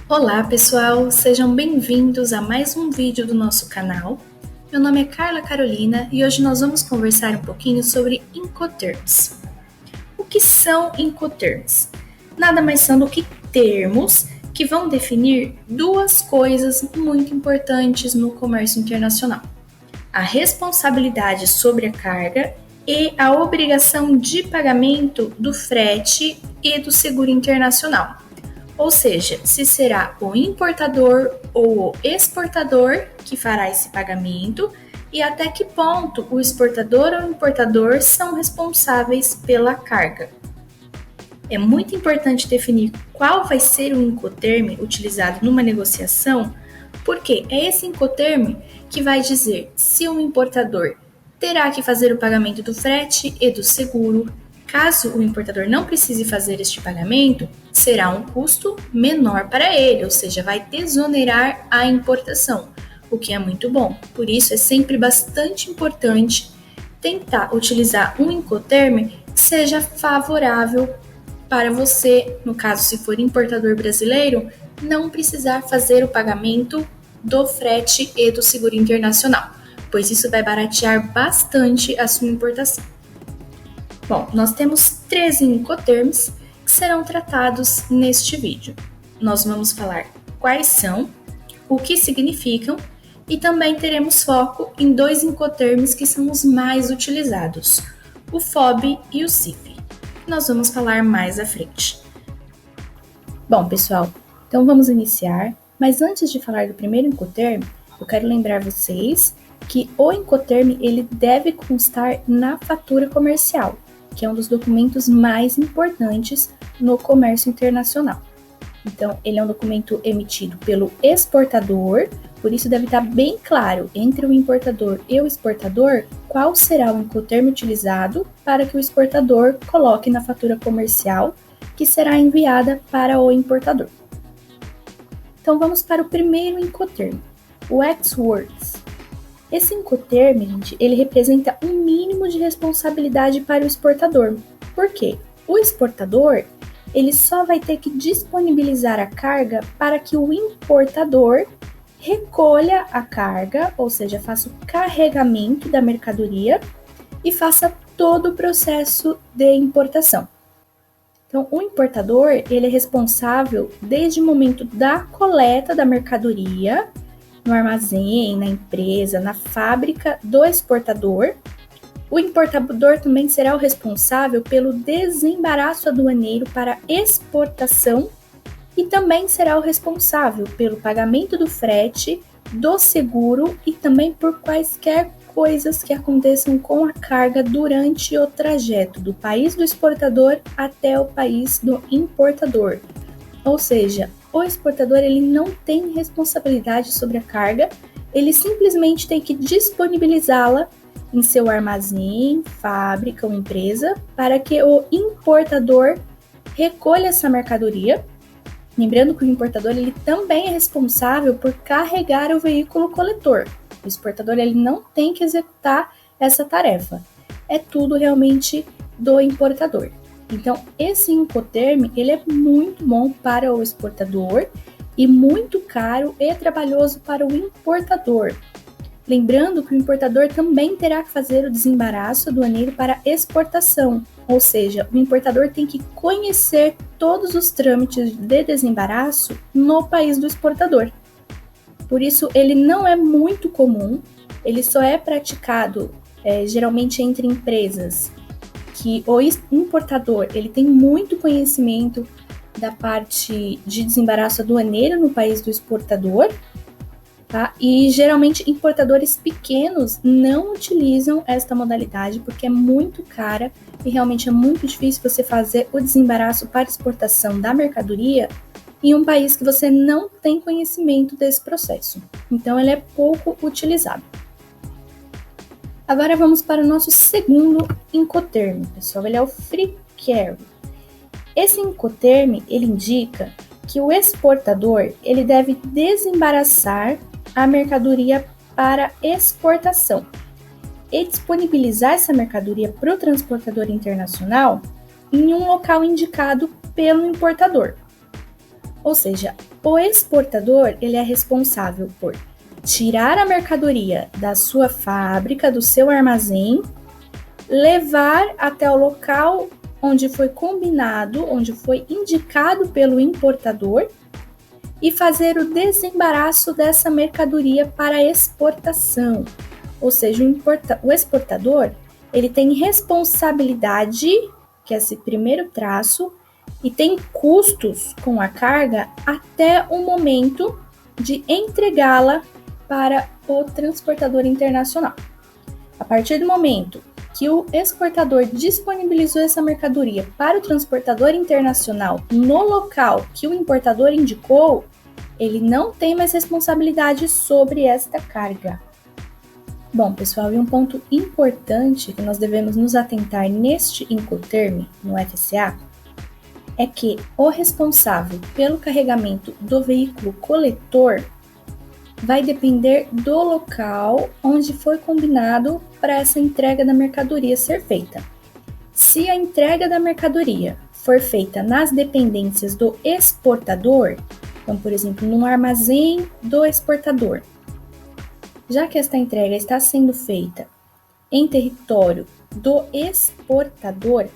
Olá pessoal, sejam bem-vindos a mais um vídeo do nosso canal. Meu nome é Carla Carolina e hoje nós vamos conversar um pouquinho sobre Incoterms. O que são Incoterms? Nada mais são do que termos que vão definir duas coisas muito importantes no comércio internacional: a responsabilidade sobre a carga e a obrigação de pagamento do frete e do seguro internacional. Ou seja, se será o importador ou o exportador que fará esse pagamento e até que ponto o exportador ou o importador são responsáveis pela carga. É muito importante definir qual vai ser o Incoterm utilizado numa negociação, porque é esse Incoterm que vai dizer se o importador terá que fazer o pagamento do frete e do seguro. Caso o importador não precise fazer este pagamento, será um custo menor para ele, ou seja, vai desonerar a importação, o que é muito bom. Por isso, é sempre bastante importante tentar utilizar um Incoterm que seja favorável para você, no caso, se for importador brasileiro, não precisar fazer o pagamento do frete e do seguro internacional, pois isso vai baratear bastante a sua importação. Bom, nós temos 13 Incoterms que serão tratados neste vídeo. Nós vamos falar quais são, o que significam e também teremos foco em dois Incoterms que são os mais utilizados, o FOB e o CIF. Nós vamos falar mais à frente. Bom, pessoal, então vamos iniciar, mas antes de falar do primeiro Incoterm, eu quero lembrar vocês que o Incoterm ele deve constar na fatura comercial, que é um dos documentos mais importantes no comércio internacional. Então, ele é um documento emitido pelo exportador, por isso deve estar bem claro entre o importador e o exportador qual será o Incoterm utilizado para que o exportador coloque na fatura comercial que será enviada para o importador. Então, vamos para o primeiro Incoterm, o ex-works. Esse Incoterm, gente, ele representa um mínimo de responsabilidade para o exportador. Por quê? O exportador, ele só vai ter que disponibilizar a carga para que o importador recolha a carga, ou seja, faça o carregamento da mercadoria e faça todo o processo de importação. Então, o importador, ele é responsável desde o momento da coleta da mercadoria no armazém, na empresa, na fábrica do exportador. O importador também será o responsável pelo desembaraço aduaneiro para exportação e também será o responsável pelo pagamento do frete, do seguro e também por quaisquer coisas que aconteçam com a carga durante o trajeto do país do exportador até o país do importador. Ou seja, o exportador ele não tem responsabilidade sobre a carga, ele simplesmente tem que disponibilizá-la em seu armazém, fábrica ou empresa para que o importador recolha essa mercadoria. Lembrando que o importador ele também é responsável por carregar o veículo coletor. O exportador ele não tem que executar essa tarefa. É tudo realmente do importador. Então, esse Incoterm, ele é muito bom para o exportador e muito caro e trabalhoso para o importador. Lembrando que o importador também terá que fazer o desembaraço aduaneiro para exportação, ou seja, o importador tem que conhecer todos os trâmites de desembaraço no país do exportador. Por isso, ele não é muito comum, ele só é praticado geralmente entre empresas que o importador ele tem muito conhecimento da parte de desembaraço aduaneiro no país do exportador, tá? E geralmente importadores pequenos não utilizam esta modalidade porque é muito cara e realmente é muito difícil você fazer o desembaraço para exportação da mercadoria em um país que você não tem conhecimento desse processo. Então, ele é pouco utilizado. Agora vamos para o nosso segundo Incoterm, pessoal, ele é o Free Carry. Esse Incoterm, ele indica que o exportador, ele deve desembaraçar a mercadoria para exportação e disponibilizar essa mercadoria para o transportador internacional em um local indicado pelo importador. Ou seja, o exportador ele é responsável por tirar a mercadoria da sua fábrica, do seu armazém, levar até o local onde foi combinado, onde foi indicado pelo importador e fazer o desembaraço dessa mercadoria para exportação. Ou seja, o exportador ele tem responsabilidade, que é esse primeiro traço, e tem custos com a carga até o momento de entregá-la para o transportador internacional. A partir do momento que o exportador disponibilizou essa mercadoria para o transportador internacional no local que o importador indicou, ele não tem mais responsabilidade sobre esta carga. Bom, pessoal, e um ponto importante que nós devemos nos atentar neste Incoterm, no FCA, é que o responsável pelo carregamento do veículo coletor vai depender do local onde foi combinado para essa entrega da mercadoria ser feita. Se a entrega da mercadoria for feita nas dependências do exportador, então, por exemplo, no armazém do exportador, já que esta entrega está sendo feita em território do exportador,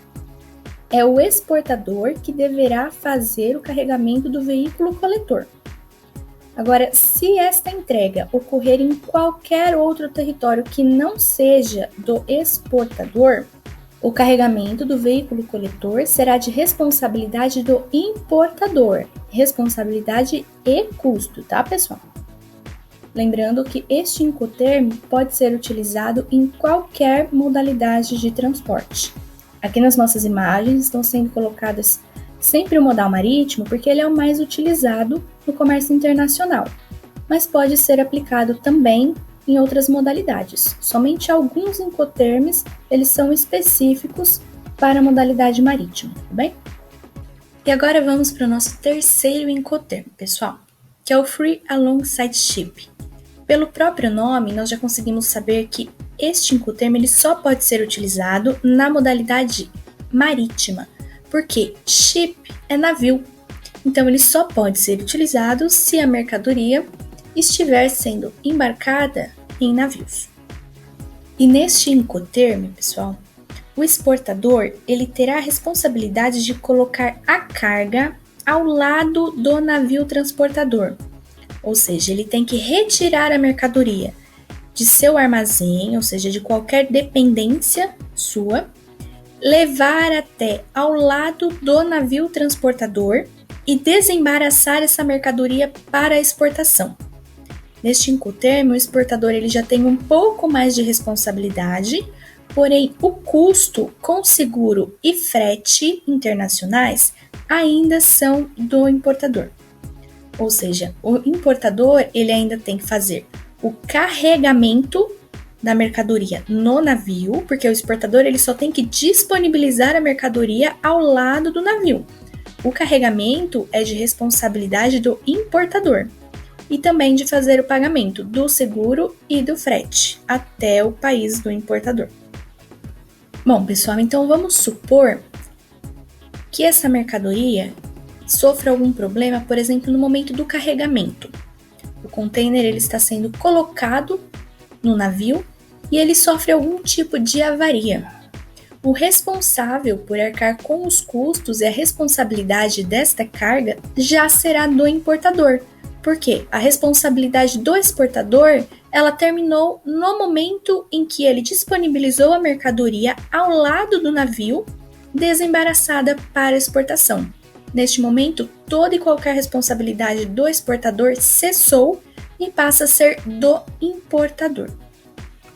é o exportador que deverá fazer o carregamento do veículo coletor. Agora, se esta entrega ocorrer em qualquer outro território que não seja do exportador, o carregamento do veículo coletor será de responsabilidade do importador, responsabilidade e custo, tá, pessoal? Lembrando que este Incoterm pode ser utilizado em qualquer modalidade de transporte. Aqui nas nossas imagens estão sendo colocadas sempre o modal marítimo, porque ele é o mais utilizado no comércio internacional, mas pode ser aplicado também em outras modalidades. Somente alguns Incoterms, eles são específicos para a modalidade marítima, tá bem? E agora vamos para o nosso terceiro Incoterm, pessoal, que é o Free Alongside Ship. Pelo próprio nome, nós já conseguimos saber que este Incoterm ele só pode ser utilizado na modalidade marítima, porque ship é navio, então ele só pode ser utilizado se a mercadoria estiver sendo embarcada em navios. E neste Incoterm, pessoal, o exportador ele terá a responsabilidade de colocar a carga ao lado do navio transportador, ou seja, ele tem que retirar a mercadoria de seu armazém, ou seja, de qualquer dependência sua, levar até ao lado do navio transportador e desembaraçar essa mercadoria para a exportação. Neste Incoterm, o exportador ele já tem um pouco mais de responsabilidade, porém o custo com seguro e frete internacionais ainda são do importador. Ou seja, o importador ele ainda tem que fazer o carregamento da mercadoria no navio, porque o exportador ele só tem que disponibilizar a mercadoria ao lado do navio. O carregamento é de responsabilidade do importador e também de fazer o pagamento do seguro e do frete até o país do importador. Bom, pessoal, então vamos supor que essa mercadoria sofra algum problema, por exemplo, no momento do carregamento. O container ele está sendo colocado no navio e ele sofre algum tipo de avaria. O responsável por arcar com os custos e a responsabilidade desta carga já será do importador, porque a responsabilidade do exportador ela terminou no momento em que ele disponibilizou a mercadoria ao lado do navio, desembaraçada para exportação. Neste momento, toda e qualquer responsabilidade do exportador cessou e passa a ser do importador.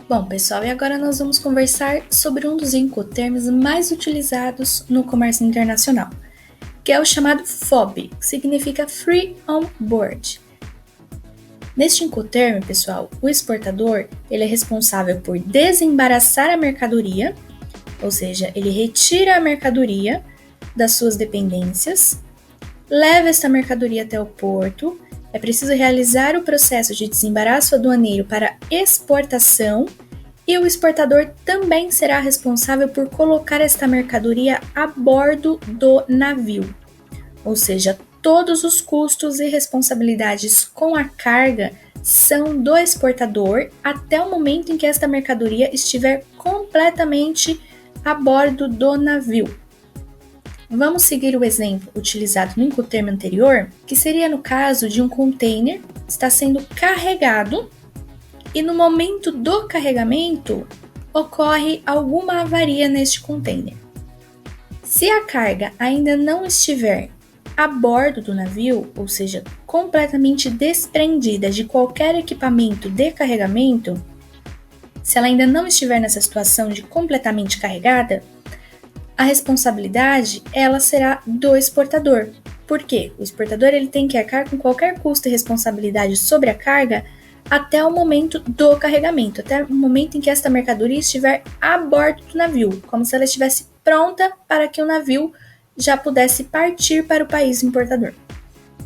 Bom, pessoal, e agora nós vamos conversar sobre um dos Incoterms mais utilizados no comércio internacional, que é o chamado FOB, que significa Free On Board. Neste Incoterm, pessoal, o exportador ele é responsável por desembaraçar a mercadoria, ou seja, ele retira a mercadoria das suas dependências, leva esta mercadoria até o porto, é preciso realizar o processo de desembaraço aduaneiro para exportação e o exportador também será responsável por colocar esta mercadoria a bordo do navio. Ou seja, todos os custos e responsabilidades com a carga são do exportador até o momento em que esta mercadoria estiver completamente a bordo do navio. Vamos seguir o exemplo utilizado no Incoterm anterior, que seria no caso de um container estar sendo carregado e no momento do carregamento ocorre alguma avaria neste container. Se a carga ainda não estiver a bordo do navio, ou seja, completamente desprendida de qualquer equipamento de carregamento, se ela ainda não estiver nessa situação de completamente carregada, a responsabilidade ela será do exportador. Por quê? O exportador ele tem que arcar com qualquer custo e responsabilidade sobre a carga até o momento do carregamento, até o momento em que esta mercadoria estiver a bordo do navio, como se ela estivesse pronta para que o navio já pudesse partir para o país importador.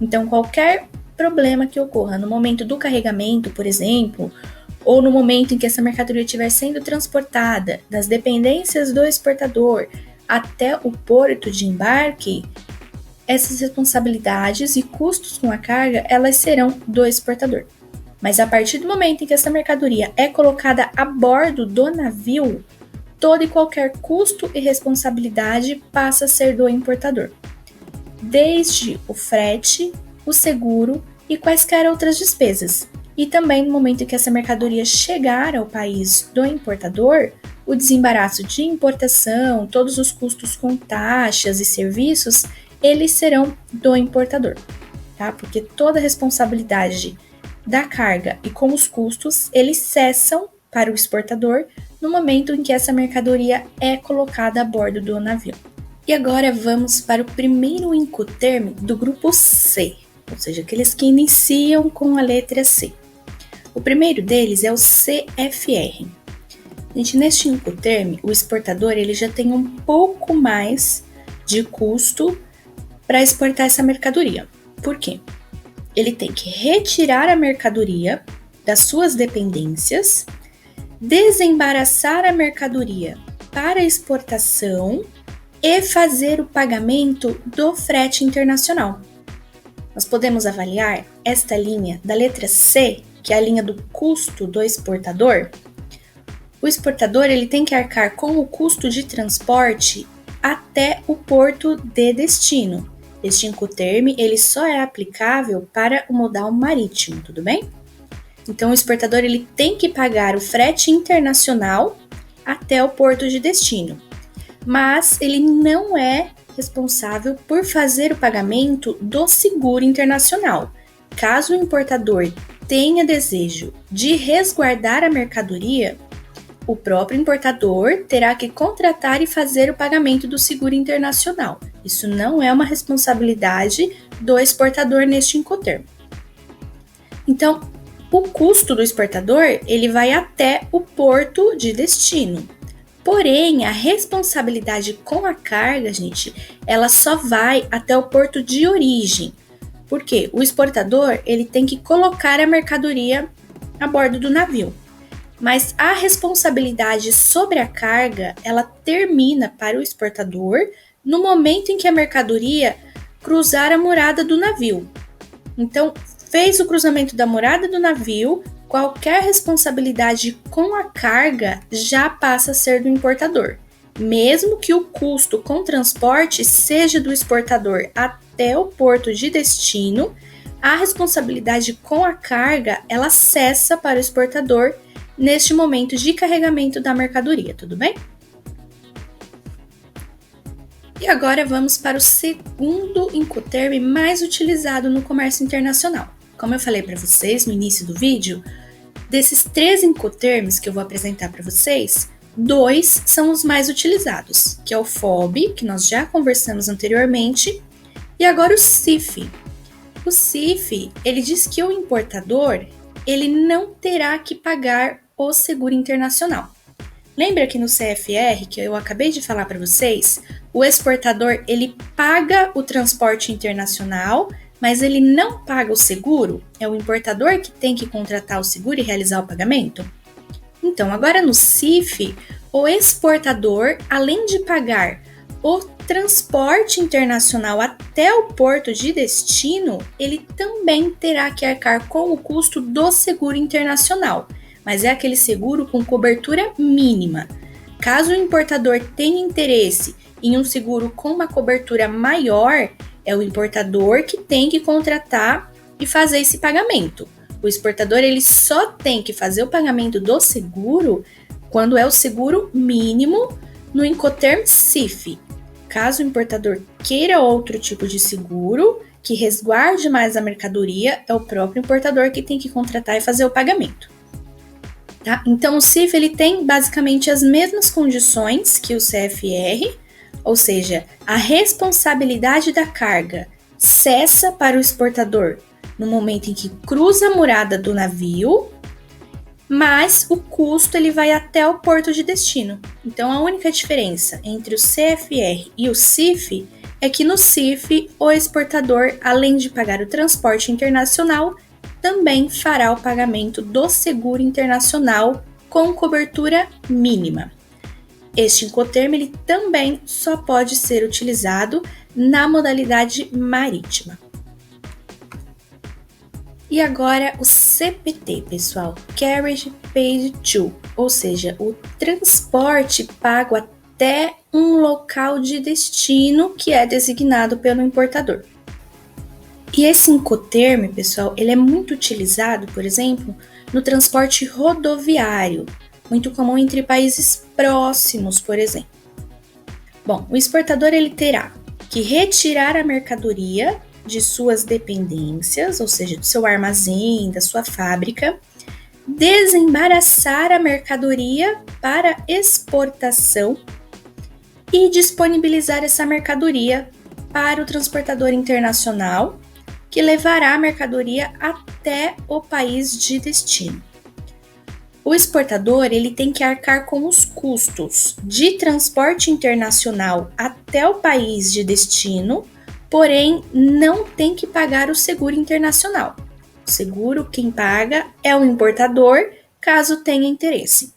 Então, qualquer problema que ocorra no momento do carregamento, por exemplo, ou no momento em que essa mercadoria estiver sendo transportada das dependências do exportador até o porto de embarque, essas responsabilidades e custos com a carga, elas serão do exportador. Mas a partir do momento em que essa mercadoria é colocada a bordo do navio, todo e qualquer custo e responsabilidade passa a ser do importador, desde o frete, o seguro e quaisquer outras despesas. E também no momento em que essa mercadoria chegar ao país do importador, o desembaraço de importação, todos os custos com taxas e serviços, eles serão do importador, tá? Porque toda a responsabilidade da carga e com os custos, eles cessam para o exportador no momento em que essa mercadoria é colocada a bordo do navio. E agora vamos para o primeiro Incoterm do grupo C, ou seja, aqueles que iniciam com a letra C. O primeiro deles é o CFR. Gente, neste Incoterm, o exportador ele já tem um pouco mais de custo para exportar essa mercadoria. Por quê? Ele tem que retirar a mercadoria das suas dependências, desembaraçar a mercadoria para exportação e fazer o pagamento do frete internacional. Nós podemos avaliar esta linha da letra C, que é a linha do custo do exportador. O exportador ele tem que arcar com o custo de transporte até o porto de destino. Este Incoterm ele só é aplicável para o modal marítimo, tudo bem? Então, o exportador ele tem que pagar o frete internacional até o porto de destino, mas ele não é responsável por fazer o pagamento do seguro internacional. Caso o importador tenha desejo de resguardar a mercadoria, o próprio importador terá que contratar e fazer o pagamento do seguro internacional. Isso não é uma responsabilidade do exportador neste Incoterm. Então, o custo do exportador ele vai até o porto de destino. Porém, a responsabilidade com a carga, gente, ela só vai até o porto de origem. Por quê? O exportador ele tem que colocar a mercadoria a bordo do navio. Mas a responsabilidade sobre a carga, ela termina para o exportador no momento em que a mercadoria cruzar a morada do navio. Então, fez o cruzamento da morada do navio, qualquer responsabilidade com a carga já passa a ser do importador. Mesmo que o custo com transporte seja do exportador até o porto de destino, a responsabilidade com a carga, ela cessa para o exportador neste momento de carregamento da mercadoria, tudo bem? E agora vamos para o segundo Incoterm mais utilizado no comércio internacional. Como eu falei para vocês no início do vídeo, desses 3 Incoterms que eu vou apresentar para vocês, 2 são os mais utilizados, que é o FOB, que nós já conversamos anteriormente, e agora o CIF. O CIF, ele diz que o importador, ele não terá que pagar o seguro internacional. Lembra que no CFR, que eu acabei de falar para vocês, o exportador ele paga o transporte internacional, mas ele não paga o seguro? É o importador que tem que contratar o seguro e realizar o pagamento? Então, agora no CIF, o exportador, além de pagar O transporte internacional até o porto de destino, ele também terá que arcar com o custo do seguro internacional, mas é aquele seguro com cobertura mínima. Caso o importador tenha interesse em um seguro com uma cobertura maior, é o importador que tem que contratar e fazer esse pagamento. O exportador ele só tem que fazer o pagamento do seguro quando é o seguro mínimo no Incoterm CIF. Caso o importador queira outro tipo de seguro que resguarde mais a mercadoria, é o próprio importador que tem que contratar e fazer o pagamento. Tá? Então, o CIF ele tem basicamente as mesmas condições que o CFR, ou seja, a responsabilidade da carga cessa para o exportador no momento em que cruza a murada do navio, mas o custo ele vai até o porto de destino. Então, a única diferença entre o CFR e o CIF é que no CIF, o exportador, além de pagar o transporte internacional, também fará o pagamento do seguro internacional com cobertura mínima. Este Incoterm ele também só pode ser utilizado na modalidade marítima. E agora o CPT, pessoal, Carriage Paid To, ou seja, o transporte pago até um local de destino que é designado pelo importador. E esse Incoterm, pessoal, ele é muito utilizado, por exemplo, no transporte rodoviário, muito comum entre países próximos, por exemplo. Bom, o exportador ele terá que retirar a mercadoria de suas dependências, ou seja, do seu armazém, da sua fábrica, desembaraçar a mercadoria para exportação e disponibilizar essa mercadoria para o transportador internacional, que levará a mercadoria até o país de destino. O exportador ele tem que arcar com os custos de transporte internacional até o país de destino, porém não tem que pagar o seguro internacional. O seguro quem paga é o importador, caso tenha interesse.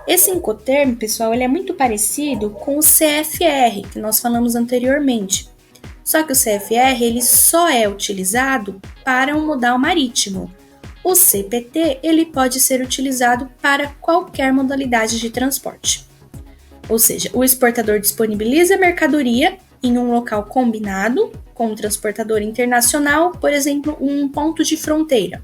Esse Incoterm, pessoal, ele é muito parecido com o CFR, que nós falamos anteriormente. Só que o CFR ele só é utilizado para um modal marítimo. O CPT ele pode ser utilizado para qualquer modalidade de transporte. Ou seja, o exportador disponibiliza a mercadoria em um local combinado com o transportador internacional, por exemplo, um ponto de fronteira.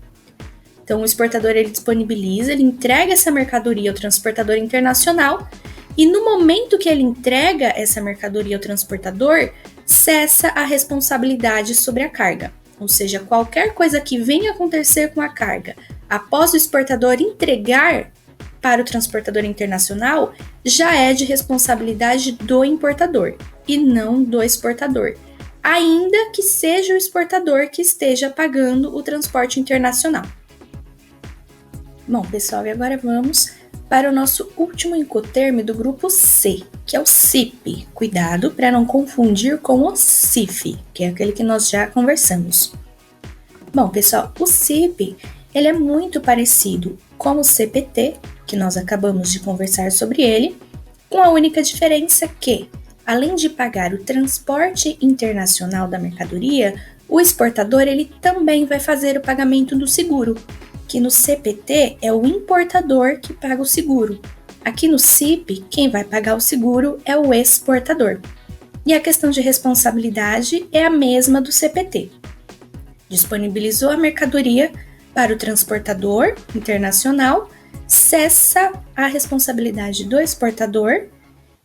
Então, o exportador ele disponibiliza, ele entrega essa mercadoria ao transportador internacional e no momento que ele entrega essa mercadoria ao transportador, cessa a responsabilidade sobre a carga. Ou seja, qualquer coisa que venha acontecer com a carga após o exportador entregar para o transportador internacional já é de responsabilidade do importador e não do exportador, ainda que seja o exportador que esteja pagando o transporte internacional. Bom, pessoal, e agora vamos para o nosso último Incoterm do grupo C, que é o CIP. Cuidado para não confundir com o CIF, que é aquele que nós já conversamos. Bom, pessoal, o CIP ele é muito parecido com o CPT, que nós acabamos de conversar sobre ele, com a única diferença que, além de pagar o transporte internacional da mercadoria, o exportador ele também vai fazer o pagamento do seguro, que no CPT é o importador que paga o seguro. Aqui no CIP, quem vai pagar o seguro é o exportador. E a questão de responsabilidade é a mesma do CPT. Disponibilizou a mercadoria para o transportador internacional, cessa a responsabilidade do exportador,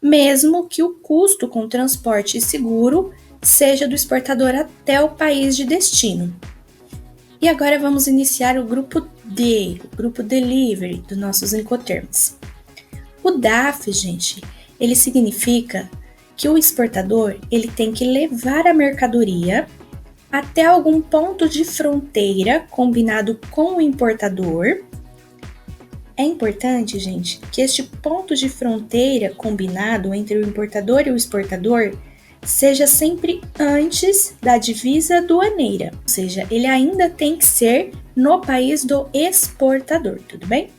mesmo que o custo com transporte e seguro seja do exportador até o país de destino. E agora vamos iniciar o grupo D, o grupo Delivery dos nossos Incoterms. O DAF, gente, ele significa que o exportador ele tem que levar a mercadoria até algum ponto de fronteira combinado com o importador. É importante, gente, que este ponto de fronteira combinado entre o importador e o exportador seja sempre antes da divisa aduaneira, ou seja, ele ainda tem que ser no país do exportador, tudo bem?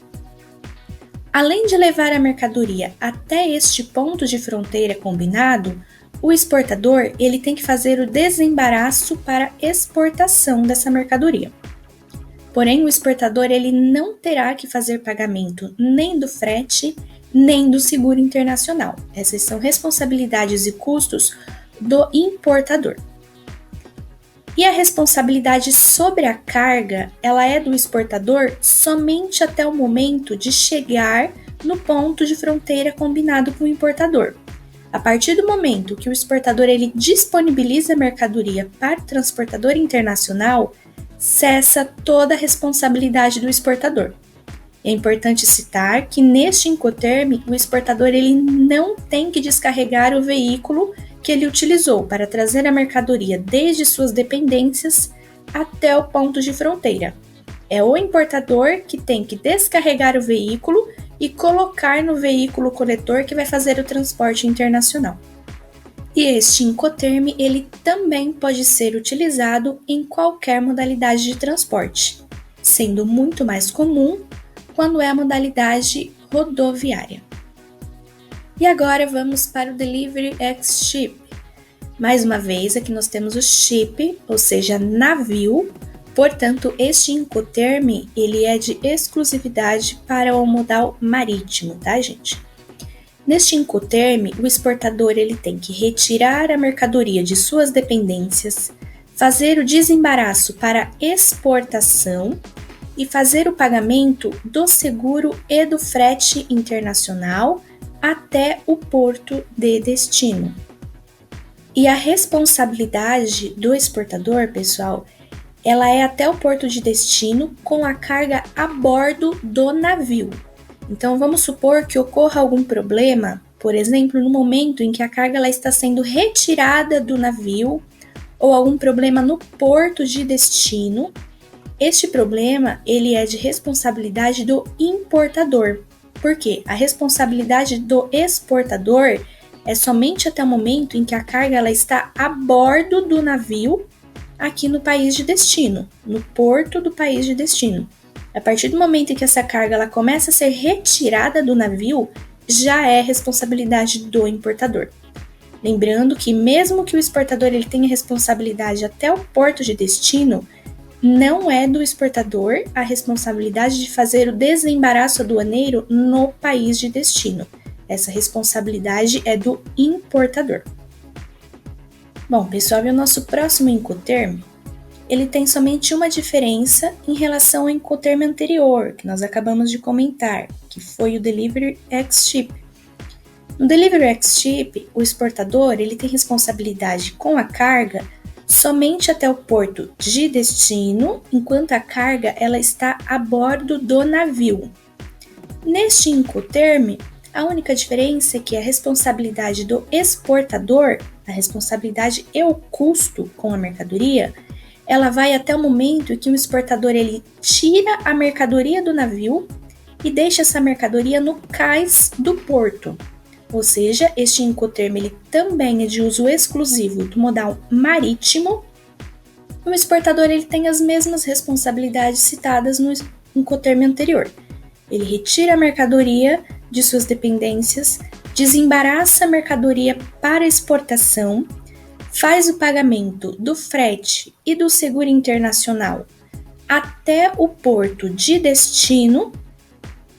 Além de levar a mercadoria até este ponto de fronteira combinado, o exportador ele tem que fazer o desembaraço para exportação dessa mercadoria. Porém, o exportador ele não terá que fazer pagamento nem do frete, nem do seguro internacional. Essas são responsabilidades e custos do importador. E a responsabilidade sobre a carga, ela é do exportador somente até o momento de chegar no ponto de fronteira combinado com o importador. A partir do momento que o exportador ele disponibiliza a mercadoria para o transportador internacional, cessa toda a responsabilidade do exportador. É importante citar que neste Incoterm, o exportador ele não tem que descarregar o veículo que ele utilizou para trazer a mercadoria desde suas dependências até o ponto de fronteira. É o importador que tem que descarregar o veículo e colocar no veículo coletor que vai fazer o transporte internacional. E este Incoterm ele também pode ser utilizado em qualquer modalidade de transporte, sendo muito mais comum quando é a modalidade rodoviária. E agora vamos para o Delivery ex Ship. Mais uma vez, aqui nós temos o ship, ou seja, navio. Portanto, este Incoterm ele é de exclusividade para o modal marítimo, tá, gente? Neste Incoterm, o exportador ele tem que retirar a mercadoria de suas dependências, fazer o desembaraço para exportação e fazer o pagamento do seguro e do frete internacional até o porto de destino. E a responsabilidade do exportador, pessoal, ela é até o porto de destino com a carga a bordo do navio. Então, vamos supor que ocorra algum problema, por exemplo, no momento em que a carga ela está sendo retirada do navio ou algum problema no porto de destino. Este problema ele é de responsabilidade do importador, porque a responsabilidade do exportador é somente até o momento em que a carga ela está a bordo do navio aqui no país de destino, no porto do país de destino. A partir do momento em que essa carga ela começa a ser retirada do navio, já é responsabilidade do importador. Lembrando que mesmo que o exportador ele tenha responsabilidade até o porto de destino, não é do exportador a responsabilidade de fazer o desembaraço aduaneiro no país de destino. Essa responsabilidade é do importador. Bom, pessoal, e o nosso próximo Incoterm, ele tem somente uma diferença em relação ao Incoterm anterior, que nós acabamos de comentar, que foi o Delivery ex Ship. No Delivery ex Ship, o exportador ele tem responsabilidade com a carga somente até o porto de destino, enquanto a carga ela está a bordo do navio. Neste Incoterm, a única diferença é que a responsabilidade do exportador, a responsabilidade e o custo com a mercadoria, ela vai até o momento em que o exportador ele tira a mercadoria do navio e deixa essa mercadoria no cais do porto. Ou seja, este Incoterm ele também é de uso exclusivo do modal marítimo. O exportador ele tem as mesmas responsabilidades citadas no Incoterm anterior. Ele retira a mercadoria de suas dependências, desembaraça a mercadoria para exportação, faz o pagamento do frete e do seguro internacional até o porto de destino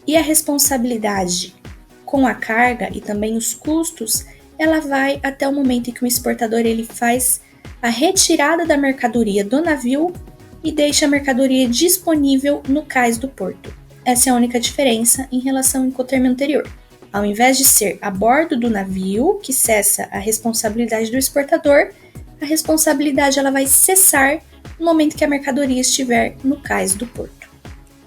e a responsabilidade com a carga e também os custos, ela vai até o momento em que o exportador ele faz a retirada da mercadoria do navio e deixa a mercadoria disponível no cais do porto. Essa é a única diferença em relação ao Incoterm anterior. Ao invés de ser a bordo do navio, que cessa a responsabilidade do exportador, a responsabilidade ela vai cessar no momento que a mercadoria estiver no cais do porto.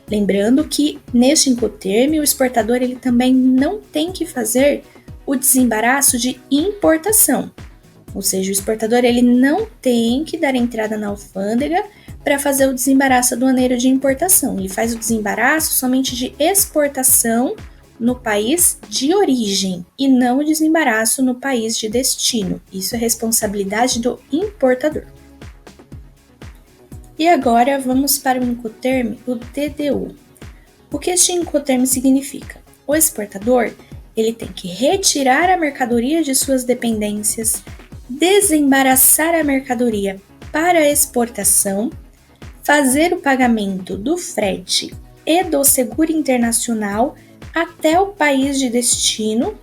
Lembrando que neste Incoterm, o exportador ele também não tem que fazer o desembaraço de importação. Ou seja, o exportador ele não tem que dar entrada na alfândega para fazer o desembaraço aduaneiro de importação. Ele faz o desembaraço somente de exportação no país de origem e não o desembaraço no país de destino. Isso é responsabilidade do importador. E agora vamos para o Incoterm, o DDU. O que este Incoterm significa? o exportador ele tem que retirar a mercadoria de suas dependências, desembaraçar a mercadoria para exportação, fazer o pagamento do frete e do seguro internacional até o país de destino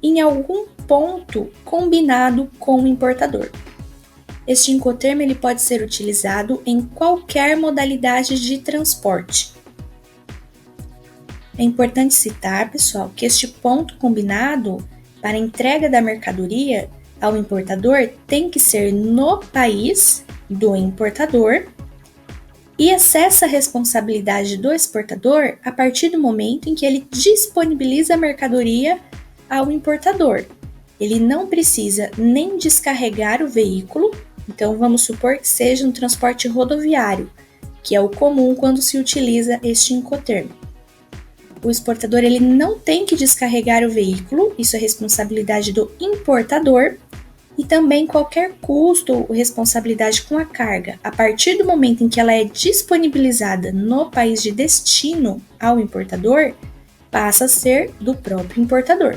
em algum ponto combinado com o importador. Este Incoterm ele pode ser utilizado em qualquer modalidade de transporte. É importante citar, pessoal, que este ponto combinado para a entrega da mercadoria ao importador tem que ser no país do importador e acessa a responsabilidade do exportador a partir do momento em que ele disponibiliza a mercadoria ao importador. Ele não precisa nem descarregar o veículo, então vamos supor que seja um transporte rodoviário, que é o comum quando se utiliza este Incoterm. O exportador ele não tem que descarregar o veículo, isso é responsabilidade do importador, e também qualquer custo ou responsabilidade com a carga, a partir do momento em que ela é disponibilizada no país de destino ao importador, passa a ser do próprio importador,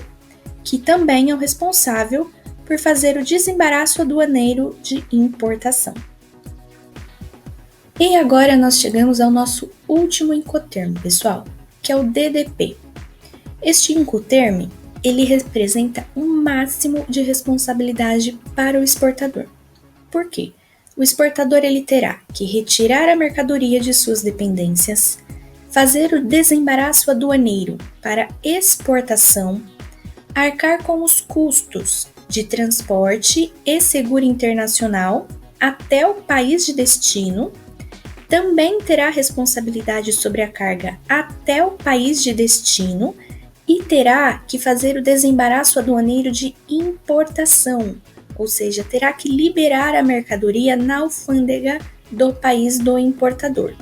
que também é o responsável por fazer o desembaraço aduaneiro de importação. E agora nós chegamos ao nosso último Incoterm, pessoal, que é o DDP. Este Incoterm, ele representa um máximo de responsabilidade para o exportador. Por quê? O exportador ele terá que retirar a mercadoria de suas dependências, fazer o desembaraço aduaneiro para exportação, arcar com os custos de transporte e seguro internacional até o país de destino, também terá responsabilidade sobre a carga até o país de destino e terá que fazer o desembaraço aduaneiro de importação, ou seja, terá que liberar a mercadoria na alfândega do país do importador.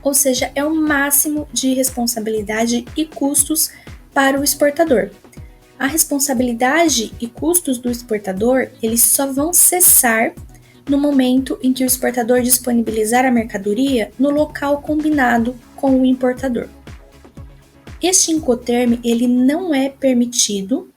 Ou seja, é o máximo de responsabilidade e custos para o exportador. A responsabilidade e custos do exportador, eles só vão cessar no momento em que o exportador disponibilizar a mercadoria no local combinado com o importador. Este Incoterm, ele não é permitido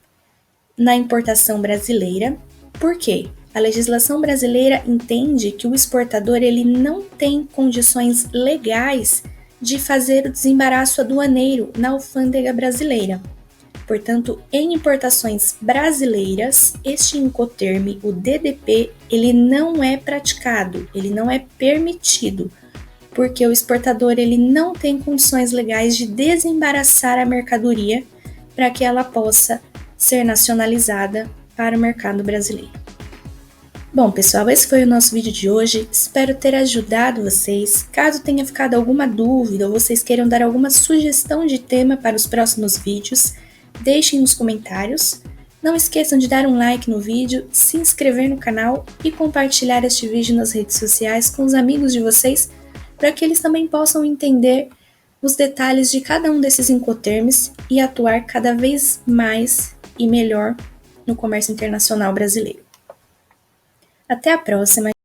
na importação brasileira. Por quê? A legislação brasileira entende que o exportador ele não tem condições legais de fazer o desembaraço aduaneiro na alfândega brasileira. Portanto, em importações brasileiras, este Incoterm, o DDP, ele não é praticado, ele não é permitido, porque o exportador ele não tem condições legais de desembaraçar a mercadoria para que ela possa ser nacionalizada para o mercado brasileiro. Bom, pessoal, esse foi o nosso vídeo de hoje. Espero ter ajudado vocês. Caso tenha ficado alguma dúvida ou vocês queiram dar alguma sugestão de tema para os próximos vídeos, deixem nos comentários. Não esqueçam de dar um like no vídeo, se inscrever no canal e compartilhar este vídeo nas redes sociais com os amigos de vocês, para que eles também possam entender os detalhes de cada um desses Incoterms e atuar cada vez mais e melhor no comércio internacional brasileiro. Até a próxima!